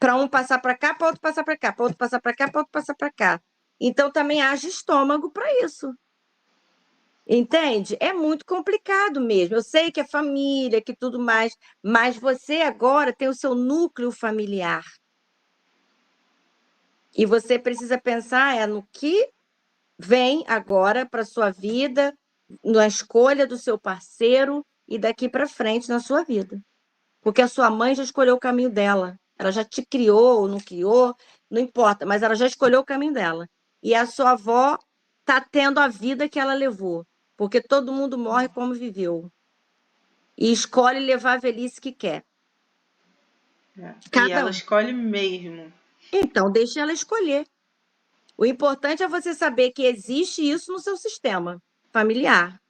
Para um passar para cá, para outro passar para cá, para outro passar para cá, para outro passar para cá. Então, também haja estômago para isso. Entende? É muito complicado mesmo. Eu sei que é família, que tudo mais, mas você agora tem o seu núcleo familiar. E você precisa pensar no que vem agora para a sua vida, na escolha do seu parceiro e daqui para frente na sua vida. Porque a sua mãe já escolheu o caminho dela. Ela já te criou ou não criou, não importa, mas ela já escolheu o caminho dela. E a sua avó está tendo a vida que ela levou, porque todo mundo morre como viveu. E escolhe levar a velhice que quer. E ela escolhe mesmo. Então, deixe ela escolher. O importante é você saber que existe isso no seu sistema familiar.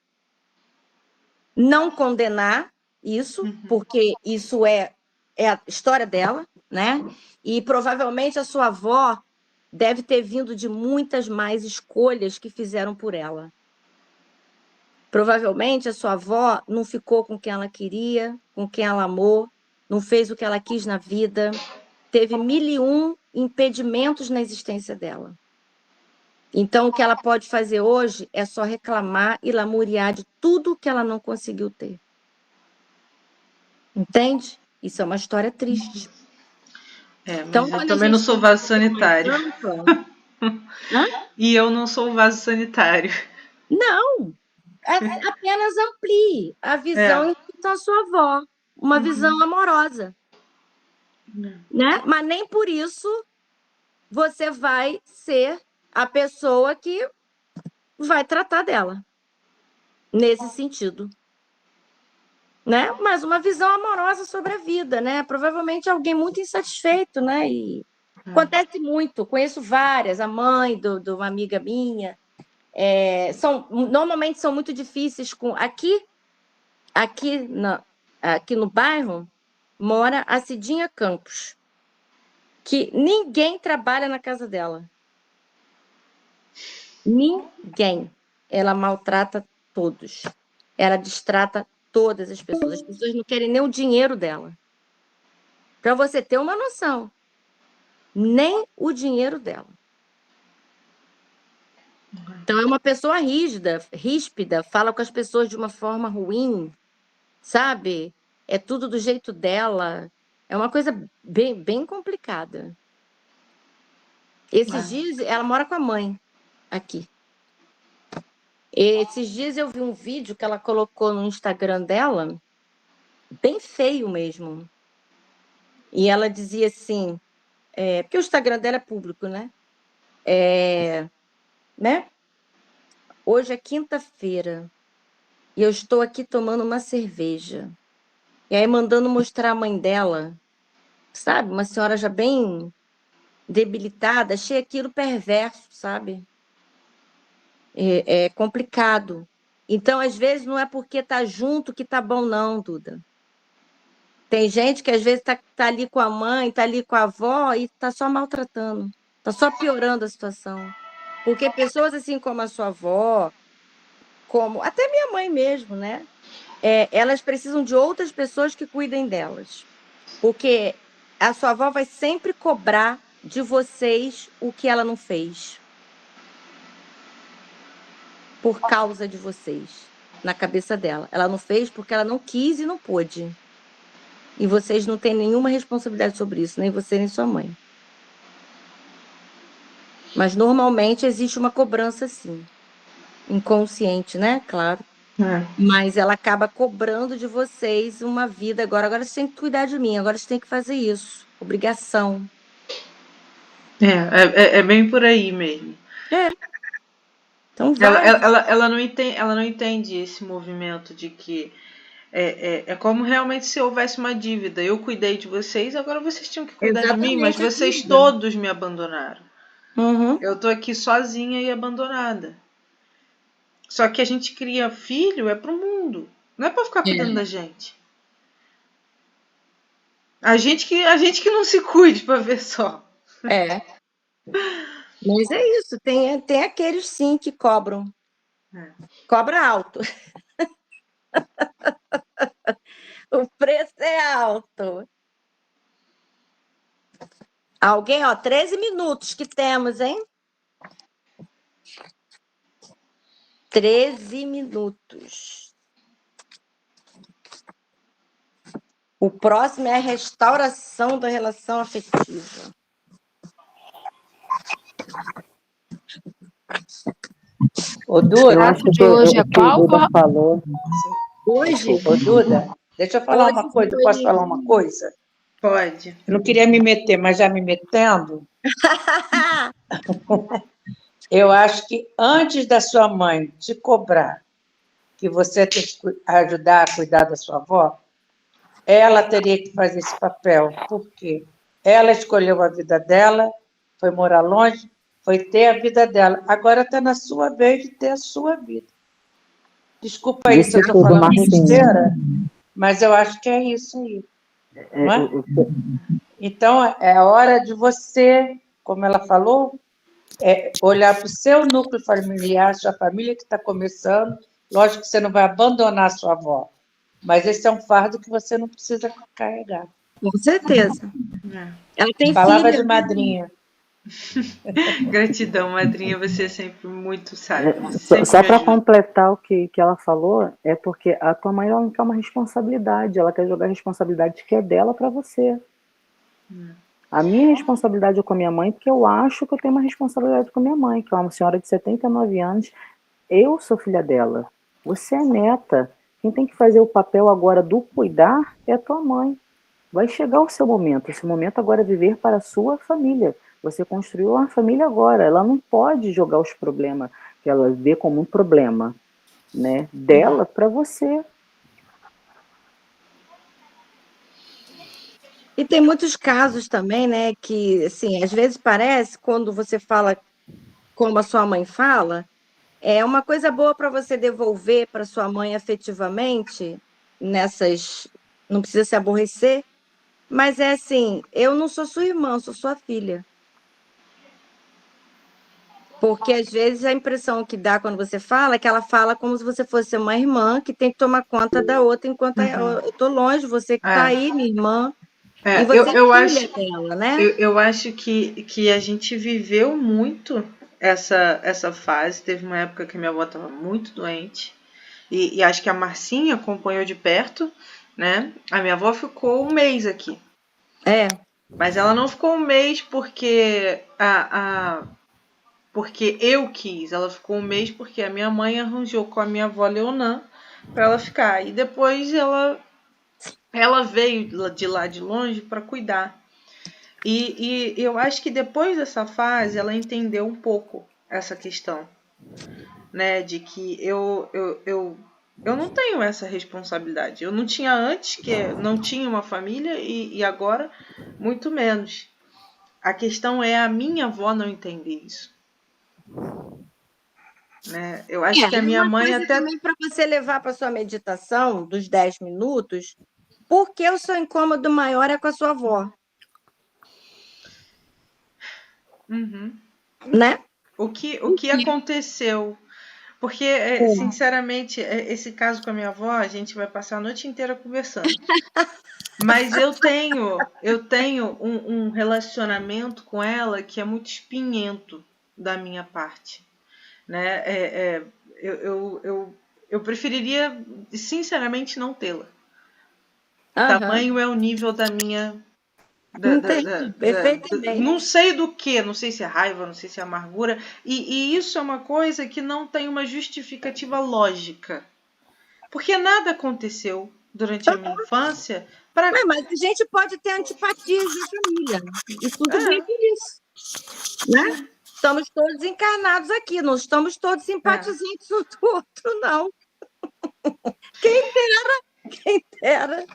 Não condenar isso, porque isso é a história dela, né? E provavelmente a sua avó deve ter vindo de muitas mais escolhas que fizeram por ela. Provavelmente a sua avó não ficou com quem ela queria, com quem ela amou, não fez o que ela quis na vida, teve 1001 impedimentos na existência dela. Então, o que ela pode fazer hoje é só reclamar e lamuriar de tudo que ela não conseguiu ter. Entende? Isso é uma história triste. Mas Então, eu também não sou vaso sanitário. Hã? E eu não sou vaso sanitário. Não, apenas amplie a visão em relação à sua avó, uma visão amorosa, né? Mas nem por isso você vai ser a pessoa que vai tratar dela nesse sentido, né? Mas uma visão amorosa sobre a vida, né? Provavelmente alguém muito insatisfeito, né? E acontece muito, conheço várias, a mãe de uma amiga minha, normalmente são muito difíceis com aqui no bairro mora a Cidinha Campos, que ninguém trabalha na casa dela. Ninguém. Ela maltrata todos. Ela destrata todas as pessoas. As pessoas não querem nem o dinheiro dela. Para você ter uma noção. Nem o dinheiro dela. Então, é uma pessoa ríspida, fala com as pessoas de uma forma ruim, sabe? É tudo do jeito dela. É uma coisa bem, bem complicada. Esses dias, ela mora com a mãe aqui. Esses dias eu vi um vídeo que ela colocou no Instagram dela, bem feio mesmo. E ela dizia assim, porque o Instagram dela é público, né? Hoje é quinta-feira e eu estou aqui tomando uma cerveja. E aí mandando mostrar a mãe dela, sabe? Uma senhora já bem debilitada, achei aquilo perverso, sabe? É complicado. Então, às vezes, não é porque tá junto que tá bom, não, Duda. Tem gente que às vezes tá ali com a mãe, tá ali com a avó e tá só maltratando, tá só piorando a situação. Porque pessoas assim como a sua avó, como até minha mãe mesmo, né? Elas precisam de outras pessoas que cuidem delas. Porque a sua avó vai sempre cobrar de vocês o que ela não fez. Por causa de vocês, na cabeça dela. Ela não fez porque ela não quis e não pôde. E vocês não têm nenhuma responsabilidade sobre isso, nem você nem sua mãe. Mas normalmente existe uma cobrança, sim. Inconsciente, né? Claro. Mas ela acaba cobrando de vocês uma vida. Agora vocês têm que cuidar de mim, agora vocês têm que fazer isso. Obrigação. É bem por aí mesmo. Então vai. Ela não entende esse movimento de que é como realmente se houvesse uma dívida. Eu cuidei de vocês, agora vocês tinham que cuidar de mim, mas vocês todos me abandonaram. Eu tô aqui sozinha e abandonada. Só que a gente cria filho pro mundo. Não é pra ficar cuidando da gente. A gente que não se cuide pra ver só. Mas é isso, tem aqueles sim que cobram. Cobra alto. O preço é alto. Alguém, 13 minutos que temos, hein? 13 minutos. O próximo é a restauração da relação afetiva. Ô, Duda, Eu acho que hoje é qual? Duda falou. Hoje? Ô, Duda, deixa eu falar uma coisa. Posso falar uma coisa? Pode. Eu não queria me meter, mas já me metendo. Eu acho que antes da sua mãe te cobrar que você tem que ajudar a cuidar da sua avó, ela teria que fazer esse papel. Por quê? Ela escolheu a vida dela, foi morar longe, foi ter a vida dela. Agora está na sua vez de ter a sua vida. Desculpa aí se eu estou falando besteira, mas eu acho que é isso aí. Não é? Então, é hora de você, como ela falou, olhar para o seu núcleo familiar, sua família que está começando. Lógico que você não vai abandonar a sua avó, mas esse é um fardo que você não precisa carregar. Com certeza. Ela tem Palavra filha. de madrinha. Gratidão, madrinha, você é sempre muito sábia. Só para completar o que ela falou, é porque a tua mãe ela não quer uma responsabilidade, ela quer jogar a responsabilidade que é dela para você. A minha responsabilidade é com a minha mãe, porque eu acho que eu tenho uma responsabilidade com a minha mãe, que é uma senhora de 79 anos. Eu sou filha dela. Você é neta. Quem tem que fazer o papel agora do cuidar é a tua mãe. Vai chegar o seu momento. Esse momento agora é viver para a sua família. Você construiu uma família agora. Ela não pode jogar os problemas que ela vê como um problema, né, dela para você. E tem muitos casos também, né, que, assim, às vezes parece, quando você fala como a sua mãe fala, é uma coisa boa para você devolver para sua mãe afetivamente, nessas... Não precisa se aborrecer, mas é assim, eu não sou sua irmã, sou sua filha. Porque, às vezes, a impressão que dá quando você fala é que ela fala como se você fosse uma irmã que tem que tomar conta da outra enquanto eu estou longe, você que está aí, minha irmã. E você é filha dela, né? Eu acho que a gente viveu muito essa fase. Teve uma época que minha avó estava muito doente. E acho que a Marcinha acompanhou de perto, né? A minha avó ficou 1 mês aqui. Mas ela não ficou 1 mês porque porque eu quis. Ela ficou 1 mês porque a minha mãe arranjou com a minha avó Leonã para ela ficar. E depois ela veio de lá de longe para cuidar. E eu acho que depois dessa fase ela entendeu um pouco essa questão, né, de que eu não tenho essa responsabilidade. Eu não tinha antes, que não tinha uma família, e agora muito menos. A questão é a minha avó não entender isso. Né? Eu acho que a minha mãe até... também para você levar para sua meditação dos 10 minutos, porque o seu incômodo maior é com a sua avó. Né? O que aconteceu? Porque, sinceramente, esse caso com a minha avó, a gente vai passar a noite inteira conversando. Mas eu tenho um relacionamento com ela que é muito espinhento da minha parte. Né? Eu preferiria, sinceramente, não tê-la. Tamanho é o nível da minha... perfeitamente. Não sei do que, não sei se é raiva, não sei se é amargura, e isso é uma coisa que não tem uma justificativa lógica, porque nada aconteceu durante a minha infância mas a gente pode ter antipatias de família, e tudo bem por isso, né? Estamos todos encarnados aqui, não estamos todos simpatizantes um do outro, não. Quem dera.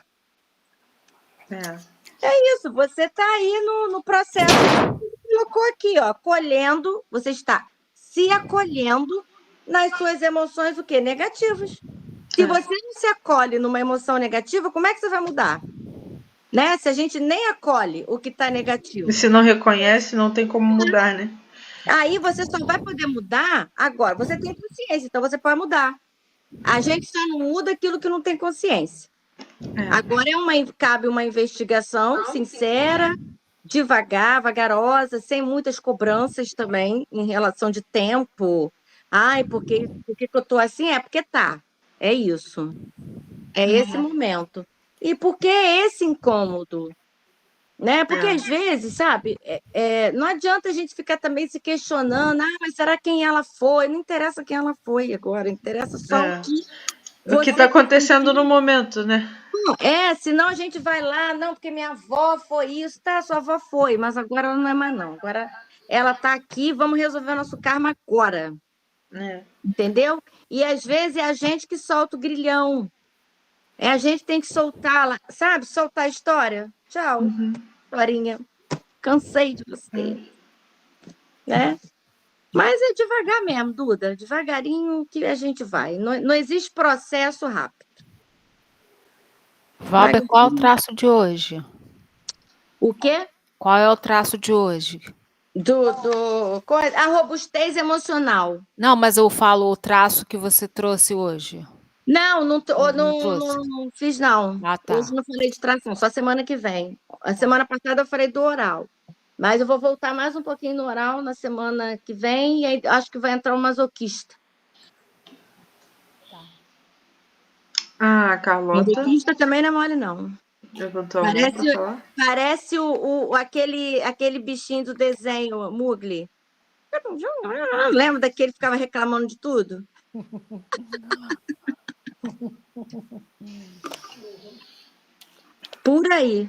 É isso, você está aí no processo que você colocou aqui, ó, colhendo, você está se acolhendo nas suas emoções, o quê? Negativas. Se você não se acolhe numa emoção negativa, como é que você vai mudar? Né? Se a gente nem acolhe o que está negativo. E se não reconhece, não tem como mudar, né? Aí você só vai poder mudar agora. Você tem consciência, então você pode mudar. A gente só não muda aquilo que não tem consciência. Agora cabe uma investigação sincera, devagar, vagarosa, sem muitas cobranças também em relação de tempo. Ai, por que eu estou assim? É porque tá. É isso. É esse momento. E por que esse incômodo? Né? Porque às vezes, sabe, não adianta a gente ficar também se questionando, mas será quem ela foi? Não interessa quem ela foi agora, interessa só o que está acontecendo no momento, né? Senão a gente vai lá, não, porque minha avó foi isso, tá, sua avó foi, mas agora ela não é mais não, agora ela tá aqui, vamos resolver nosso karma agora. Entendeu? E às vezes é a gente que solta o grilhão, a gente tem que soltar, sabe, soltar a história. Tchau, historinha. cansei de você, né? Mas é devagar mesmo, Duda, devagarinho que a gente vai. Não existe processo rápido. Valber, qual é o traço de hoje? O quê? Qual é o traço de hoje? A robustez emocional. Não, mas eu falo o traço que você trouxe hoje. Não trouxe? fiz, não. Ah, tá. Hoje não falei de tração, só semana que vem. A semana passada eu falei do oral. Mas eu vou voltar mais um pouquinho no oral na semana que vem, e aí acho que vai entrar um masoquista. Ah, a Carlota Masoquista também não é mole, não. levantou a mão pra falar. Parece aquele bichinho do desenho, Mugli. Lembra daquele que ficava reclamando de tudo? Por aí.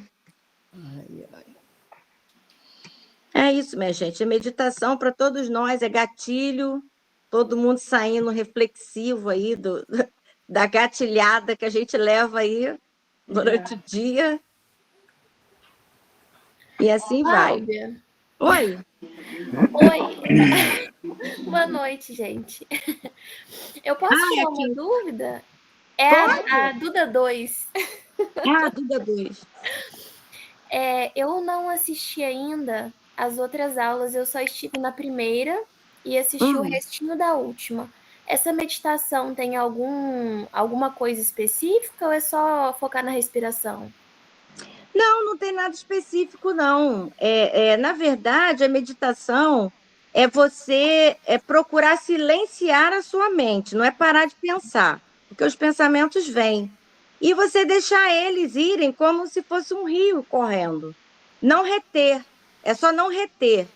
É isso, minha gente. É meditação para todos nós, é gatilho. Todo mundo saindo reflexivo aí da gatilhada que a gente leva aí durante o dia. E assim vai. Cláudia. Oi. Oi. Boa noite, gente. Eu posso tirar uma dúvida? É a Duda 2. Ah, Duda 2. Eu não assisti ainda as outras aulas, eu só estive na primeira e assisti o restinho da última. Essa meditação tem alguma coisa específica ou é só focar na respiração? Não tem nada específico, não. Na verdade, a meditação é você procurar silenciar a sua mente, não é parar de pensar, porque os pensamentos vêm. E você deixar eles irem como se fosse um rio correndo. Não reter, é só não reter.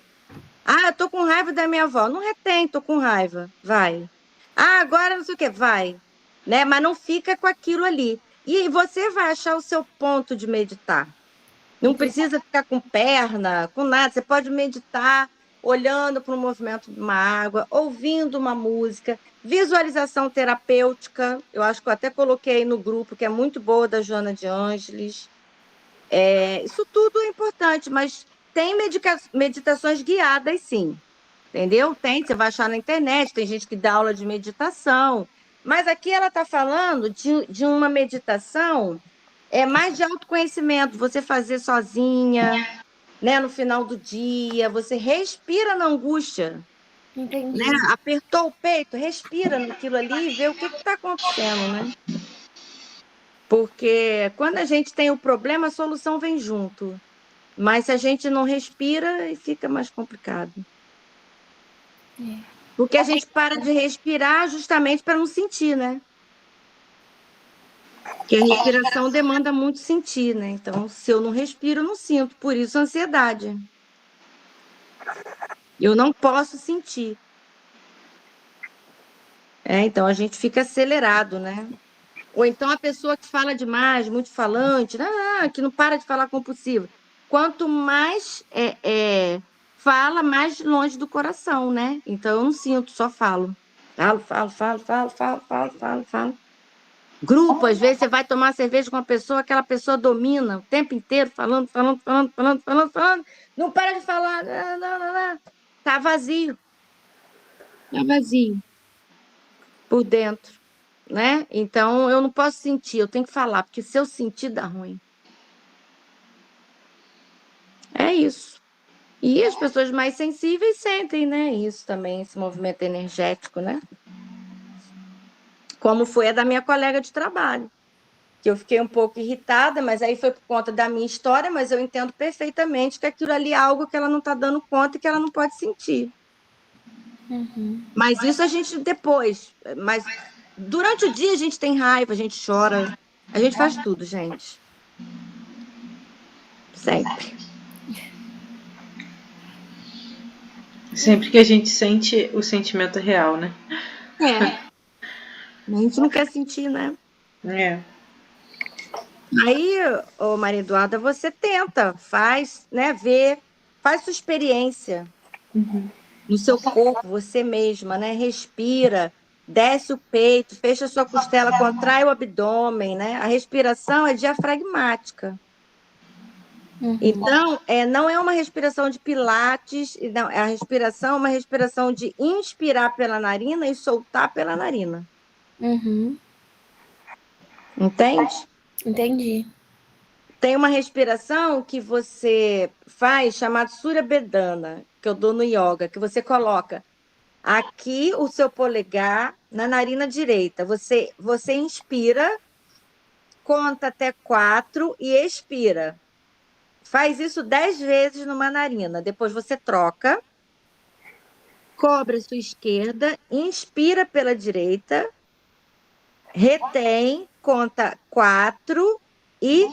Ah, eu tô com raiva da minha avó. Não retém, tô com raiva. Vai. Ah, agora não sei o quê. Vai. Né? Mas não fica com aquilo ali. E você vai achar o seu ponto de meditar. Não precisa ficar com perna, com nada. Você pode meditar olhando para o movimento de uma água, ouvindo uma música, visualização terapêutica. Eu acho que eu até coloquei no grupo, que é muito boa, da Joana de Ângeles. Isso tudo é importante, mas tem meditações guiadas, sim. Entendeu? Tem, você vai achar na internet, tem gente que dá aula de meditação. Mas aqui ela está falando de uma meditação mais de autoconhecimento, você fazer sozinha, né, no final do dia, você respira na angústia. Entendi. Né? Apertou o peito, respira naquilo ali e vê o que está acontecendo, né? Porque quando a gente tem o problema, a solução vem junto. Mas se a gente não respira, fica mais complicado. Porque a gente para de respirar justamente para não sentir, né? Porque a respiração demanda muito sentir, né? Então, se eu não respiro, eu não sinto. Por isso, a ansiedade. Eu não posso sentir. Então, a gente fica acelerado, né? Ou então a pessoa que fala demais, muito falante, que não para de falar compulsivo. Quanto mais fala, mais longe do coração, né? Então, eu não sinto, só falo. Falo. Grupo, às vezes você vai tomar cerveja com uma pessoa, aquela pessoa domina o tempo inteiro, falando. Não para de falar. Não. Tá vazio. Tá vazio. Por dentro, né? Então, eu não posso sentir, eu tenho que falar, porque se eu sentir, dá ruim. É isso. E as pessoas mais sensíveis sentem, né? Isso também, esse movimento energético, né? Como foi a da minha colega de trabalho, que eu fiquei um pouco irritada, mas aí foi por conta da minha história, mas eu entendo perfeitamente que aquilo ali é algo que ela não está dando conta e que ela não pode sentir. Mas isso a gente depois. Mas durante o dia a gente tem raiva, a gente chora, a gente faz tudo, gente. Sempre. Sempre que a gente sente o sentimento real, né? A gente não quer sentir, né? Aí, Maria Eduarda, você tenta, faz, né, vê, faz sua experiência no seu corpo, você mesma, né? Respira, desce o peito, fecha a sua costela, contrai o abdômen, né? A respiração é diafragmática. Então, não é uma respiração de pilates, não, a respiração é uma respiração de inspirar pela narina e soltar pela narina. Entende? Entendi. Tem uma respiração que você faz chamada Surya Bedana, que eu dou no yoga, que você coloca aqui o seu polegar na narina direita. Você inspira, conta até 4 e expira. Faz isso 10 vezes numa narina. Depois você troca, cobre a sua esquerda, inspira pela direita, retém, conta 4 e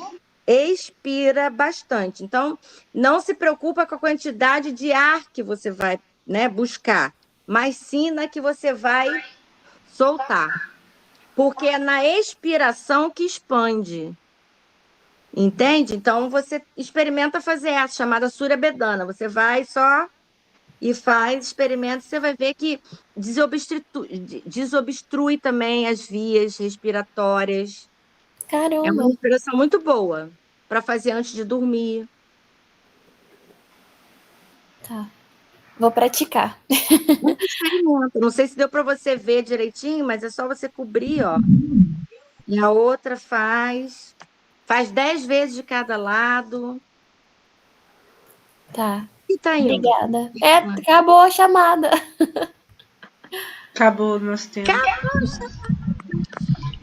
expira bastante. Então, não se preocupa com a quantidade de ar que você vai, né, buscar, mas sim na que você vai soltar. Porque é na expiração que expande. Entende? Então, você experimenta fazer essa, chamada Surya Bedana. Você vai só e faz, experimenta, você vai ver que desobstrui também as vias respiratórias. É uma Caramba. respiração muito boa para fazer antes de dormir. Tá. Vou praticar. Experimenta. Não sei se deu para você ver direitinho, mas é só você cobrir, ó. E a outra faz 10 vezes de cada lado. Tá. E tá indo. Obrigada. Acabou a chamada. Acabou o nosso tempo.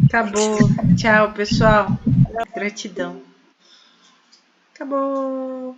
Acabou. Tchau, pessoal. Gratidão. Acabou.